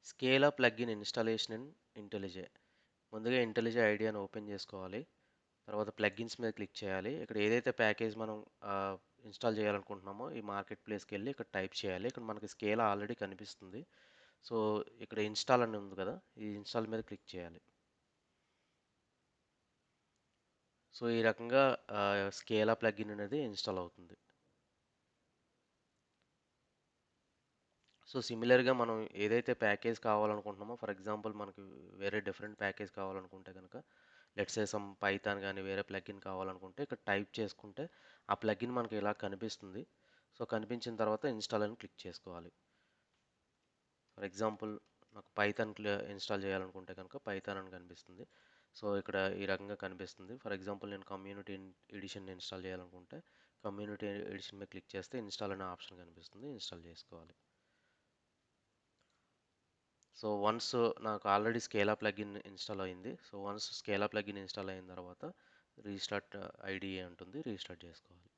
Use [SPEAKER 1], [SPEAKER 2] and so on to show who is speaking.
[SPEAKER 1] Scala plugin installation in ఇంటెలిజే. ముందుగా ఇంటెలిజే ఐడియాని open చేసుకోవాలి. తర్వాత ప్లగ్ఇన్స్ మీద క్లిక్ చేయాలి. ఇక్కడ ఏదైతే ప్యాకేజ్ మనం ఇన్స్టాల్ చేయాలనుకుంటున్నామో ఈ మార్కెట్ ప్లేస్కి వెళ్ళి ఇక్కడ టైప్ చేయాలి. ఇక్కడ మనకి స్కేలా ఆల్రెడీ కనిపిస్తుంది. సో ఇక్కడ ఇన్స్టాల్ అని ఉంది కదా, ఈ ఇన్స్టాల్ మీద క్లిక్ చేయాలి. సో ఈ రకంగా స్కేలా ప్లగ్ఇన్ అనేది ఇన్స్టాల్ అవుతుంది. సో సిమిలర్గా మనం ఏదైతే ప్యాకేజ్ కావాలనుకుంటున్నామో, ఫర్ ఎగ్జాంపుల్ మనకి వేరే డిఫరెంట్ ప్యాకేజ్ కావాలనుకుంటే కనుక, లెట్స్ సే సమ్ పైథాన్ కానీ వేరే ప్లగిన్ కావాలనుకుంటే ఇక్కడ టైప్ చేసుకుంటే ఆ ప్లగిన్ మనకి ఇలా కనిపిస్తుంది. సో కనిపించిన తర్వాత ఇన్స్టాల్ అని క్లిక్ చేసుకోవాలి. ఫర్ ఎగ్జాంపుల్ నాకు పైథాన్ ఇన్స్టాల్ చేయాలనుకుంటే కనుక పైథాన్ అని కనిపిస్తుంది. సో ఇక్కడ ఈ రకంగా కనిపిస్తుంది. ఫర్ ఎగ్జాంపుల్ నేను కమ్యూనిటీ ఎడిషన్ ఇన్స్టాల్ చేయాలనుకుంటే కమ్యూనిటీ ఎడిషన్ మీద క్లిక్ చేస్తే ఇన్స్టాల్ అనే ఆప్షన్ కనిపిస్తుంది. ఇన్స్టాల్ చేసుకోవాలి. సో వన్స్ నాకు ఆల్రెడీ స్కేలా ప్లగిన్ ఇన్స్టాల్ అయింది. So once Scala plugin install అయిన తర్వాత రీస్టార్ట్ ఐడిఏ ఉంటుంది, రీస్టార్ట్ చేసుకోవాలి.